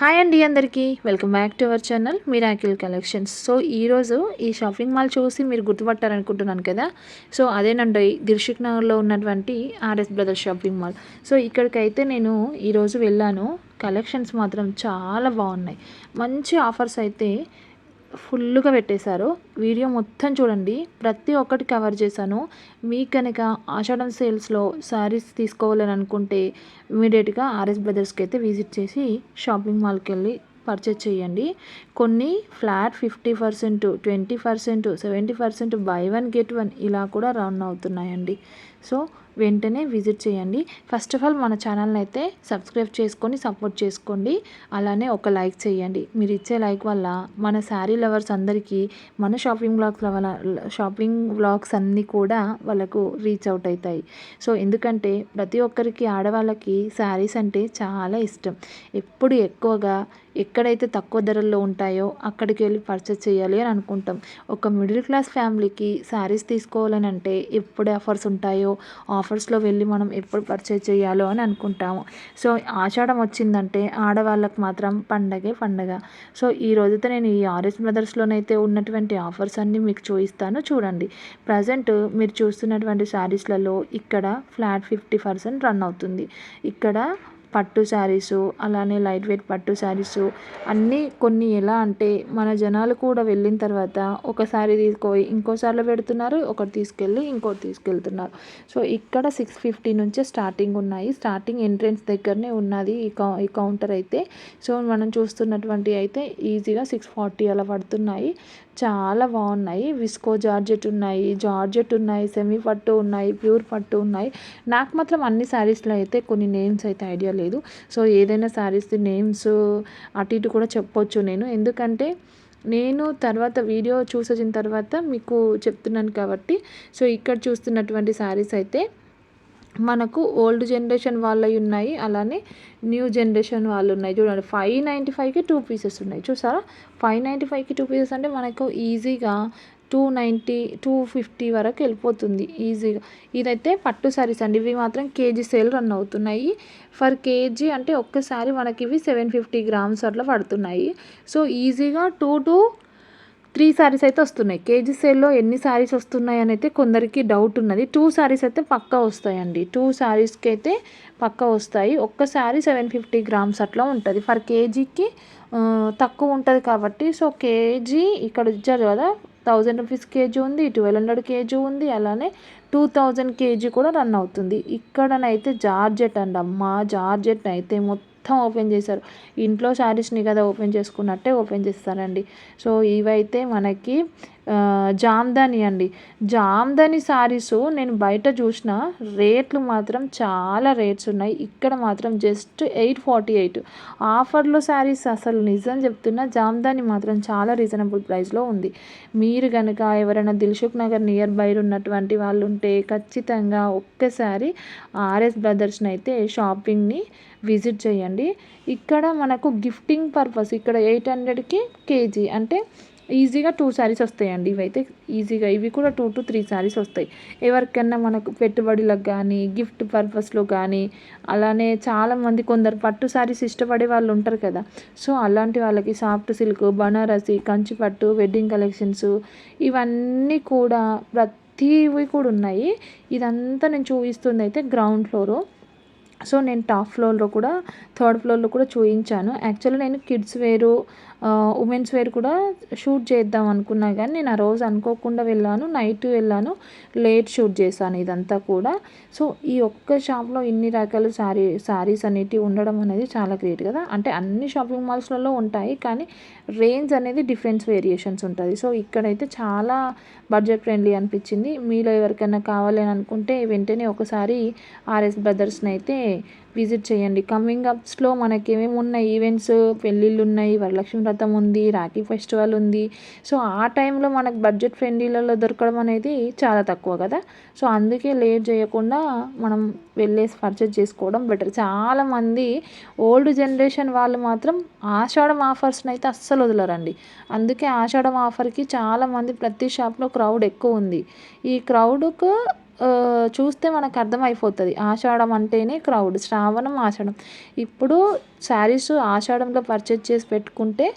Hi అండి అందరికీ welcome back to our channel miracle collections. So ఈరోజు ఈ షాపింగ్ మాల్ చూసి మీరు గుర్తుపట్టారనుకుంటున్నాను కదా. సో అదేనండి దిల్షుక్ నగర్లో ఉన్నటువంటి RS brothers shopping mall. So ఇక్కడికైతే నేను ఈరోజు వెళ్ళాను. కలెక్షన్స్ మాత్రం చాలా బాగున్నాయి. మంచి ఆఫర్స్ అయితే ఫుల్గా పెట్టేశారు. వీడియో మొత్తం చూడండి, ప్రతి ఒక్కటి కవర్ చేశాను. మీకు కనుక ఆషాఢం సేల్స్లో శారీస్ తీసుకోవాలని అనుకుంటే ఇమీడియట్గా ఆర్ఎస్ బ్రదర్స్కి అయితే విజిట్ చేసి షాపింగ్ మాల్కి వెళ్ళి పర్చేజ్ చేయండి. కొన్ని flat 50%, 20%, 70%, by one get one ఇలా కూడా రన్ అవుతున్నాయండి. సో వెంటనే విజిట్ చేయండి. ఫస్ట్ ఆఫ్ ఆల్ మన ఛానల్ని అయితే సబ్స్క్రైబ్ చేసుకొని సపోర్ట్ చేసుకోండి. అలానే ఒక లైక్ చేయండి. మీరు ఇచ్చే లైక్ వల్ల మన శారీ లవర్స్ అందరికీ మన షాపింగ్ వ్లాగ్స్ అన్నీ కూడా వాళ్ళకు రీచ్ అవుట్ అవుతాయి. సో ఎందుకంటే ప్రతి ఒక్కరికి ఆడవాళ్ళకి శారీస్ అంటే చాలా ఇష్టం. ఎప్పుడు ఎక్కువగా ఎక్కడైతే తక్కువ ధరల్లో ఉంటాయో అక్కడికి వెళ్ళి పర్చేస్ చేయాలి అని అనుకుంటాం. ఒక మిడిల్ క్లాస్ ఫ్యామిలీకి శారీస్ తీసుకోవాలని అంటే ఎప్పుడు ఆఫర్స్ ఉంటాయో ఆఫర్స్లో వెళ్ళి మనం ఎప్పుడు పర్చేస్ చేయాలో అని అనుకుంటాము. సో ఆషాఢం వచ్చిందంటే ఆడవాళ్ళకు మాత్రం పండగే పండగ. సో ఈ రోజుతో నేను ఈ ఆర్ఎస్ బ్రదర్స్లోనైతే ఉన్నటువంటి ఆఫర్స్ అన్నీ మీకు చూపిస్తాను చూడండి. ప్రజెంట్ మీరు చూస్తున్నటువంటి శారీస్లలో ఇక్కడ ఫ్లాట్ 50% రన్ అవుతుంది. ఇక్కడ పట్టు శారీసు, అలానే లైట్ వెయిట్ పట్టు శారీసు అన్నీ కొన్ని ఎలా అంటే మన జనాలు కూడా వెళ్ళిన తర్వాత ఒకసారి తీసుకోయి ఇంకోసారిలో పెడుతున్నారు, ఒకటి తీసుకెళ్ళి ఇంకోటి తీసుకెళ్తున్నారు. సో ఇక్కడ 650 నుంచే స్టార్టింగ్ ఉన్నాయి. స్టార్టింగ్ ఎంట్రెన్స్ దగ్గరనే ఉన్నది ఈ కౌంటర్ అయితే. సో మనం చూస్తున్నటువంటి అయితే ఈజీగా 640 అలా పడుతున్నాయి. చాలా బాగున్నాయి. విస్కో జార్జెట్ ఉన్నాయి, సెమీ పట్టు ఉన్నాయి, ప్యూర్ పట్టు ఉన్నాయి. నాకు మాత్రం అన్ని శారీస్లో అయితే కొన్ని నేమ్స్ అయితే ఐడియా లేదు. సో ఏదైనా శారీస్ నేమ్స్ అటు ఇటు కూడా చెప్పొచ్చు నేను, ఎందుకంటే నేను తర్వాత వీడియో చూసిన తర్వాత మీకు చెప్తున్నాను కాబట్టి. సో ఇక్కడ చూస్తున్నటువంటి శారీస్ అయితే మనకు ఓల్డ్ జనరేషన్ వాళ్ళవి ఉన్నాయి, అలానే న్యూ జనరేషన్ వాళ్ళు ఉన్నాయి. చూడండి 595కి 2 పీసెస్ ఉన్నాయి. చూసారా, 595కి 2 పీసెస్ అంటే మనకు ఈజీగా 290, 250 వరకు వెళ్ళిపోతుంది ఈజీగా. ఇదైతే పట్టు శారీస్ అండి. ఇవి మాత్రం కేజీ సేల్ రన్ అవుతున్నాయి. ఫర్ కేజీ అంటే ఒక్కసారి మనకి ఇవి 750 గ్రామ్స్ అట్లా పడుతున్నాయి. సో ఈజీగా 2 to 3 శారీస్ అయితే వస్తున్నాయి. కేజీ సేల్లో ఎన్ని శారీస్ వస్తున్నాయి అని అయితే కొందరికి డౌట్ ఉన్నది. 2 శారీస్ అయితే పక్కా వస్తాయండి. 2 శారీస్కి అయితే పక్కా వస్తాయి. ఒక్క శారీ 750 గ్రామ్స్ అట్లా ఉంటుంది. ఫర్ కేజీకి తక్కువ ఉంటుంది కాబట్టి. సో కేజీ ఇక్కడ ఇచ్చారు కదా, 1000 రూపీస్ కేజీ ఉంది, 1200 కేజీ ఉంది, అలానే 2000 కేజీ కూడా రన్ అవుతుంది. ఇక్కడనైతే జార్జెట్ అండి. జార్జెట్ అయితే మొత్తం ఓపెన్ చేశారు. ఇంట్లో శారీస్ని కదా ఓపెన్ చేసుకున్నట్టే ఓపెన్ చేస్తారండి. సో ఇవైతే మనకి జామ్దాని అండి. జామ్దాని శారీస్ నేను బయట చూసిన రేట్లు మాత్రం చాలా రేట్స్ ఉన్నాయి. ఇక్కడ మాత్రం జస్ట్ 848 ఆఫర్లో శారీస్. అసలు నిజం చెప్తున్నా, జామ్దాని మాత్రం చాలా రీజనబుల్ ప్రైస్లో ఉంది. మీరు కనుక ఎవరైనా దిల్షుక్ నగర్ నియర్ బై ఉన్నటువంటి వాళ్ళు ఉంటే ఖచ్చితంగా ఒక్కసారి ఆర్ఎస్ బ్రదర్స్ని అయితే షాపింగ్ని విజిట్ చేయండి. ఇక్కడ మనకు గిఫ్టింగ్ పర్పస్ ఇక్కడ 800కి కేజీ అంటే ఈజీగా 2 శారీస్ వస్తాయండి. ఇవైతే ఈజీగా ఇవి కూడా 2 to 3 శారీస్ వస్తాయి. ఎవరికైనా మనకు పెట్టుబడులకు కానీ గిఫ్ట్ పర్పస్లో కానీ, అలానే చాలామంది కొందరు పట్టు శారీస్ ఇష్టపడే వాళ్ళు ఉంటారు కదా. సో అలాంటి వాళ్ళకి సాఫ్ట్ సిల్క్, బనారసి, కంచి పట్టు, వెడ్డింగ్ కలెక్షన్స్ ఇవన్నీ కూడా ప్రతివి కూడా ఉన్నాయి. ఇదంతా నేను చూపిస్తుంది అయితే గ్రౌండ్ ఫ్లోరు. సో నేను టాప్ ఫ్లోర్లో కూడా, థర్డ్ ఫ్లోర్లో కూడా చూపించాను. యాక్చువల్లీ నేను కిడ్స్ వేరు, ఉమెన్స్ వేర్ కూడా షూట్ చేద్దాం అనుకున్నా, కానీ నేను ఆ రోజు అనుకోకుండా వెళ్ళాను, నైట్ వెళ్ళాను, లేట్ షూట్ చేశాను ఇదంతా కూడా. సో ఈ ఒక్క షాప్లో ఇన్ని రకాల శారీస్ అనేటివి ఉండడం అనేది చాలా గ్రేట్ కదా. అంటే అన్ని షాపింగ్ మాల్స్లలో ఉంటాయి, కానీ రేంజ్ అనేది డిఫరెన్స్ వేరియేషన్స్ ఉంటుంది. సో ఇక్కడైతే చాలా బడ్జెట్ ఫ్రెండ్లీ అనిపించింది. మీలో ఎవరికైనా కావాలి అని అనుకుంటే వెంటనే ఒకసారి ఆర్ఎస్ బ్రదర్స్ని అయితే విజిట్ చేయండి. కమింగ్ అప్స్లో మనకి ఏమేమి ఉన్నాయి, ఈవెంట్స్, పెళ్ళిళ్ళు ఉన్నాయి, వరలక్ష్మి వ్రతం ఉంది, రాఖీ ఫెస్టివల్ ఉంది. సో ఆ టైంలో మనకు బడ్జెట్ ఫ్రెండ్లీలలో దొరకడం అనేది చాలా తక్కువ కదా. సో అందుకే లేట్ చేయకుండా మనం వెళ్ళేసి పర్చేజ్ చేసుకోవడం బెటర్. చాలామంది ఓల్డ్ జనరేషన్ వాళ్ళు మాత్రం ఆషాఢం ఆఫర్స్ని అయితే అస్సలు వదలరండి. అందుకే ఆషాఢం ఆఫర్కి చాలామంది ప్రతి షాప్లో క్రౌడ్ ఎక్కువ ఉంది. ఈ క్రౌడ్కు చూస్తే మనకు అర్థమైపోతుంది. ఆషాఢం అంటేనే క్రౌడ్, శ్రావణం ఆషాఢం. ఇప్పుడు శారీస్ ఆషాఢంలో పర్చేజ్ చేసి పెట్టుకుంటే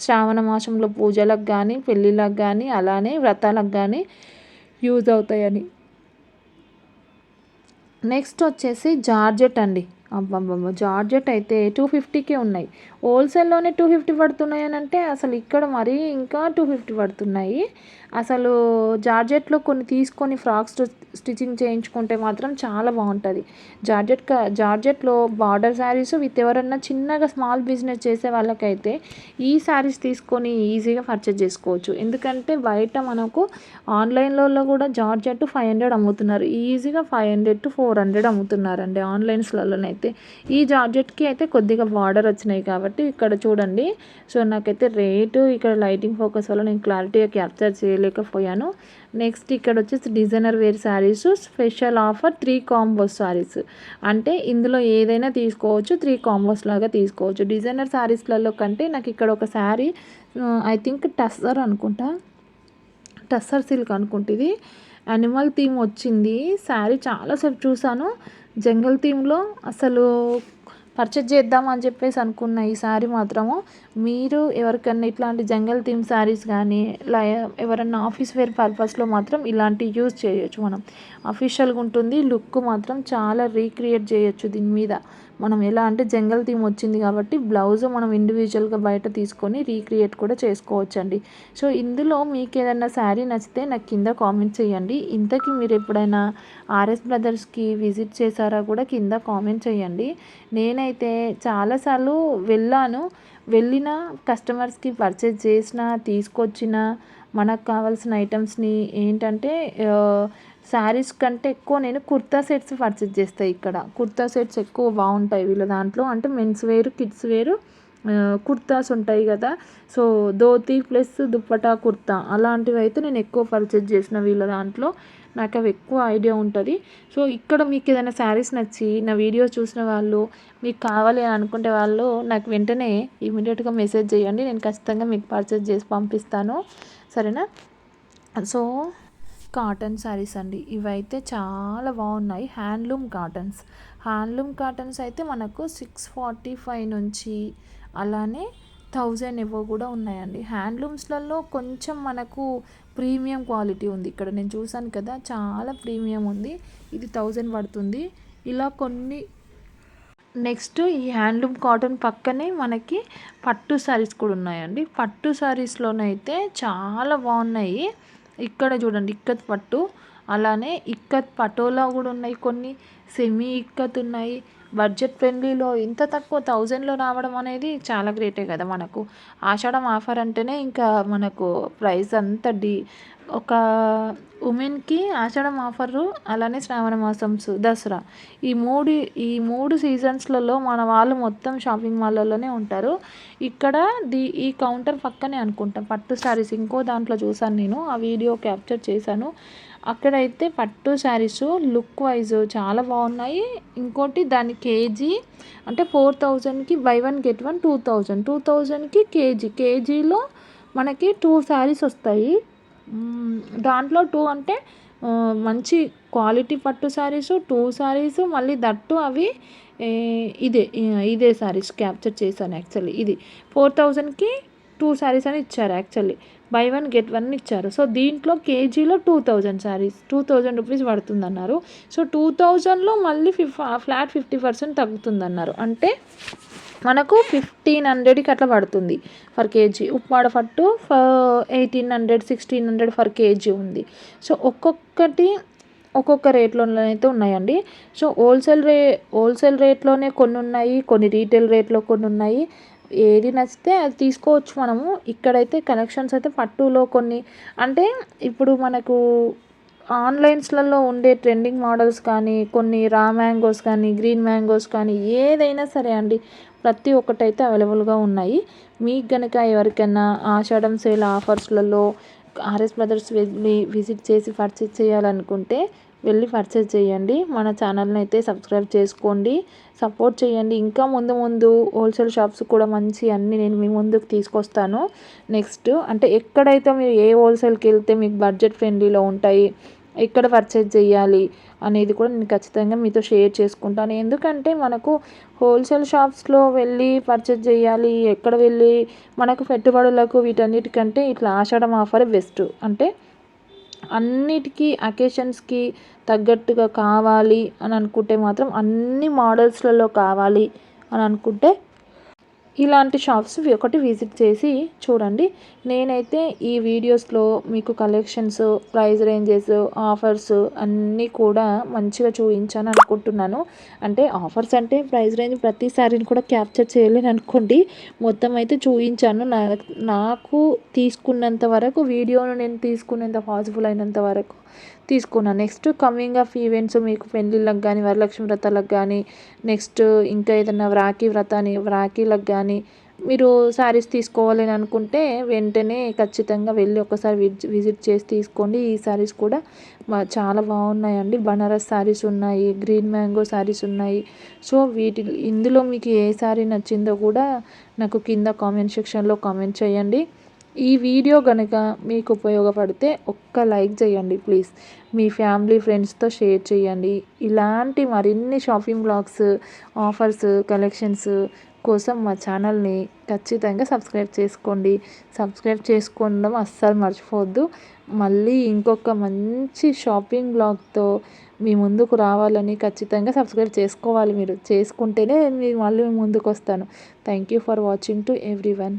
శ్రావణ మాసంలో పూజలకు కానీ పెళ్ళిళ్ళకు కానీ అలానే వ్రతాలకు కానీ యూజ్ అవుతాయని. నెక్స్ట్ వచ్చేసి జార్జెట్ అండి. అబ్బబ్బబ్బ! జార్జెట్ అయితే 250కే ఉన్నాయి. హోల్సేల్‌లోనే 250 పడుతున్నాయి అనంటే అసలు ఇక్కడ మరీ ఇంకా 250 పడుతున్నాయి. అసలు జార్జెట్‌లో కొన్ని తీసుకొని ఫ్రాక్స్ స్టిచ్చింగ్ చేయించుకుంటే మాత్రం చాలా బాగుంటుంది. జార్జెట్‌లో బార్డర్ శారీస్ విత్ ఎవరన్నా చిన్నగా స్మాల్ బిజినెస్ చేసే వాళ్ళకైతే ఈ శారీస్ తీసుకొని ఈజీగా పర్చేజ్ చేసుకోవచ్చు. ఎందుకంటే బయట మనకు ఆన్‌లైన్‌లలో కూడా జార్జెట్ 500 అమ్ముతున్నారు. ఈజీగా 500-400 అమ్ముతున్నారండి ఆన్‌లైన్స్‌లలోనైతే. ఈ జార్జెట్‌కి అయితే కొద్దిగా బార్డర్ వచ్చినాయి కాబట్టి ఇక్కడ చూడండి. సో నాకైతే రేటు ఇక్కడ లైటింగ్ ఫోకస్ వల్ల నేను క్లారిటీగా క్యాప్చర్ చేయలేకపోయాను. నెక్స్ట్ ఇక్కడ వచ్చేసి designer wear sarees special offer 3 combos sarees. అంటే ఇందులో ఏదైనా తీసుకోవచ్చు, 3 కాంబోస్ లాగా తీసుకోవచ్చు. డిజైనర్ శారీస్లలో కంటే నాకు ఇక్కడ ఒక శారీ ఐ థింక్ టస్సర్ అనుకుంటా, టస్సర్ సిల్క్ అనుకుంటా, ఇది యానిమల్ థీమ్ వచ్చింది. శారీ చాలాసేపు చూసాను. జంగల్ థీమ్లో అసలు పర్చేజ్ చేద్దామని చెప్పేసి అనుకున్న ఈ శారీ మాత్రము మీరు ఎవరికన్నా ఇట్లాంటి జంగల్ థీమ్ శారీస్ కానీ ఎవరన్నా ఆఫీస్ వేర్ పర్పస్లో మాత్రం ఇలాంటి యూజ్ చేయొచ్చు. మనం అఫీషియల్గా ఉంటుంది, లుక్ మాత్రం చాలా రీక్రియేట్ చేయొచ్చు దీని మీద. మనం ఎలా అంటే జంగల్ థీమ్ వచ్చింది కాబట్టి బ్లౌజ్ మనం ఇండివిజువల్గా బయట తీసుకొని రీక్రియేట్ కూడా చేసుకోవచ్చండి. సో ఇందులో మీకు ఏదైనా శారీ నచ్చితే నాకు కింద కామెంట్ చేయండి. ఇంతకీ మీరు ఎప్పుడైనా ఆర్ఎస్ బ్రదర్స్కి విజిట్ చేశారా కూడా కింద కామెంట్ చేయండి. నేనైతే చాలాసార్లు వెళ్ళిన కస్టమర్స్కి పర్చేజ్ చేసిన తీసుకొచ్చిన మనకు కావాల్సిన ఐటమ్స్ని ఏంటంటే శారీస్ కంటే ఎక్కువ నేను కుర్తా సెట్స్ పర్చేజ్ చేస్తాను. ఇక్కడ కుర్తా సెట్స్ ఎక్కువ బాగుంటాయి వీళ్ళ దాంట్లో. అంటే మెన్స్ వేరు, కిడ్స్ వేరు కుర్తాస్ ఉంటాయి కదా. సో ధోతి ప్లస్ దుప్పటా కుర్తా అలాంటివి అయితే నేను ఎక్కువ పర్చేజ్ చేసిన వీళ్ళ దాంట్లో. నాకు అవి ఎక్కువ ఐడియా ఉంటుంది. సో ఇక్కడ మీకు ఏదైనా శారీస్ నచ్చి నా వీడియో చూసిన వాళ్ళు మీకు కావాలి అని అనుకుంటే వాళ్ళు నాకు వెంటనే ఇమీడియట్గా మెసేజ్ చేయండి. నేను ఖచ్చితంగా మీకు పర్చేజ్ చేసి పంపిస్తాను, సరేనా. సో కాటన్ శారీస్ అండి, ఇవైతే చాలా బాగున్నాయి. హ్యాండ్లూమ్ కాటన్స్ అయితే మనకు 645 నుంచి అలానే 1000 ఎబో కూడా ఉన్నాయండి. హ్యాండ్లూమ్స్లలో కొంచెం మనకు ప్రీమియం క్వాలిటీ ఉంది. ఇక్కడ నేను చూసాను కదా, చాలా ప్రీమియం ఉంది. ఇది 1000 పడుతుంది. ఇలా కొన్ని. నెక్స్ట్ ఈ హ్యాండ్లూమ్ కాటన్ పక్కనే మనకి పట్టు శారీస్ కూడా ఉన్నాయండి. పట్టు శారీస్లోనైతే చాలా బాగున్నాయి. ఇక్కడ చూడండి ఇక్కత్ పట్టు, అలానే ఇక్కత్ పటోలా కూడా ఉన్నాయి, కొన్ని సెమీ ఇక్కత్ ఉన్నాయి. బడ్జెట్ ఫ్రెండ్లీలో ఇంత తక్కువ 1000లో రావడం అనేది చాలా గ్రేటే కదా. మనకు ఆషాఢం ఆఫర్ అంటేనే ఇంకా మనకు ప్రైస్ అంత ఒక ఉమెన్కి ఆషాఢం ఆఫరు, అలానే శ్రావణ మాసం, దసరా, ఈ మూడు సీజన్స్లలో మన వాళ్ళు మొత్తం షాపింగ్ మాల్లోనే ఉంటారు. ఇక్కడ ఈ కౌంటర్ పక్కనే అనుకుంటా పట్టు శారీస్ ఇంకో దాంట్లో చూసాను నేను, ఆ వీడియో క్యాప్చర్ చేశాను. అక్కడైతే పట్టు శారీస్ లుక్ వైజ్ చాలా బాగున్నాయి. ఇంకోటి దాని కేజీ అంటే 4000కి బై 1 గెట్ 1 2000కి కేజీలో మనకి 2 శారీస్ వస్తాయి. దాంట్లో 2 అంటే మంచి క్వాలిటీ పట్టు శారీస్ 2 శారీస్, మళ్ళీ దట్టు అవి ఇదే శారీస్ క్యాప్చర్ చేశాను. యాక్చువల్లీ ఇది 4000కి 2 శారీస్ అని ఇచ్చారు. యాక్చువల్లీ బై 1 గెట్ 1 ఇచ్చారు. సో దీంట్లో కేజీలో 2000 శారీస్ 2000 రూపీస్ పడుతుంది అన్నారు. సో 2000లో మళ్ళీ ఫ్లాట్ 50% తగ్గుతుంది అన్నారు. అంటే మనకు 1500కి అట్లా పడుతుంది ఫర్ కేజీ. ఉప్పాడ పట్టు 1800 1600 ఫర్ కేజీ ఉంది. సో ఒక్కొక్క రేట్లోనైతే ఉన్నాయండి. సో హోల్సేల్ రేట్లోనే కొన్ని ఉన్నాయి, కొన్ని రీటైల్ రేట్లో కొన్ని ఉన్నాయి. ఏది నచ్చితే అది తీసుకోవచ్చు మనము. ఇక్కడైతే కలెక్షన్స్ అయితే పట్టులో కొన్ని అంటే ఇప్పుడు మనకు ఆన్లైన్స్లలో ఉండే ట్రెండింగ్ మోడల్స్ కానీ, కొన్ని రా మ్యాంగోస్ కానీ, గ్రీన్ మ్యాంగోస్ కానీ, ఏదైనా సరే అండి ప్రతి ఒక్కటైతే అవైలబుల్గా ఉన్నాయి. మీకు కనుక ఎవరికైనా ఆషాఢం సేల్ ఆఫర్స్లలో ఆర్ఎస్ బ్రదర్స్ వెళ్ళి విజిట్ చేసి పర్చేజ్ చేయాలనుకుంటే వెళ్ళి పర్చేజ్ చేయండి. మన ఛానల్ని అయితే సబ్స్క్రైబ్ చేసుకోండి, సపోర్ట్ చేయండి. ఇంకా ముందు హోల్సేల్ షాప్స్ కూడా మంచి అన్నీ నేను మీ ముందుకు తీసుకొస్తాను. నెక్స్ట్ అంటే ఎక్కడైతే మీరు ఏ హోల్సేల్కి వెళ్తే మీకు బడ్జెట్ ఫ్రెండ్లీలో ఉంటాయి, ఎక్కడ పర్చేజ్ చేయాలి అనేది కూడా నేను ఖచ్చితంగా మీతో షేర్ చేసుకుంటాను. ఎందుకంటే మనకు హోల్సేల్ షాప్స్లో వెళ్ళి పర్చేజ్ చేయాలి, ఎక్కడ వెళ్ళి మనకు పెట్టుబడులకు వీటన్నిటికంటే ఇట్లా ఆషాఢం ఆఫర్ బెస్ట్. అంటే అన్నిటికీ అకేషన్స్కి తగ్గట్టుగా కావాలి అని అనుకుంటే మాత్రం, అన్ని మోడల్స్లలో కావాలి అని అనుకుంటే ఇలాంటి షాప్స్ ఒకటి విజిట్ చేసి చూడండి. నేనైతే ఈ వీడియోస్లో మీకు కలెక్షన్స్, ప్రైస్ రేంజెస్, ఆఫర్స్ అన్నీ కూడా మంచిగా చూపించాను అనుకుంటున్నాను. అంటే ఆఫర్స్ అంటే ప్రైస్ రేంజ్ ప్రతిసారిని కూడా క్యాప్చర్ చేయలేను అనుకోండి. మొత్తం అయితే చూపించాను. నాకు తీసుకున్నంత వరకు, వీడియోను నేను తీసుకునేంత పాసిబుల్ అయినంత వరకు తీసుకున్నాను. నెక్స్ట్ కమింగ్ ఆఫ్ ఈవెంట్స్, మీకు పెళ్ళిళ్ళకి కానీ, వరలక్ష్మి వ్రతాలకు కానీ, నెక్స్ట్ ఇంకా ఏదైనా వ్రాకీలకు కానీ మీరు శారీస్ తీసుకోవాలని అనుకుంటే వెంటనే ఖచ్చితంగా వెళ్ళి ఒకసారి విజిట్ చేసి తీసుకోండి. ఈ శారీస్ కూడా చాలా బాగున్నాయండి. బనారస్ శారీస్ ఉన్నాయి, గ్రీన్ మ్యాంగో శారీస్ ఉన్నాయి. సో ఇందులో మీకు ఏ శారీ నచ్చిందో కూడా నాకు కింద కామెంట్ సెక్షన్లో కామెంట్ చేయండి. ఈ వీడియో కనుక మీకు ఉపయోగపడితే ఒక్క లైక్ చేయండి ప్లీజ్. మీ ఫ్యామిలీ ఫ్రెండ్స్తో షేర్ చేయండి. ఇలాంటి మరిన్ని షాపింగ్ బ్లాగ్స్, ఆఫర్స్, కలెక్షన్స్ కోసం మా ఛానల్ని ఖచ్చితంగా సబ్స్క్రైబ్ చేసుకోండి. సబ్స్క్రైబ్ చేసుకోవడం అస్సలు మర్చిపోవద్దు. మళ్ళీ ఇంకొక మంచి షాపింగ్ బ్లాగ్తో మీ ముందుకు రావాలని ఖచ్చితంగా సబ్స్క్రైబ్ చేసుకోవాలి. మీరు చేసుకుంటేనే నేను మళ్ళీ ముందుకు వస్తాను. Thank you for watching to everyone.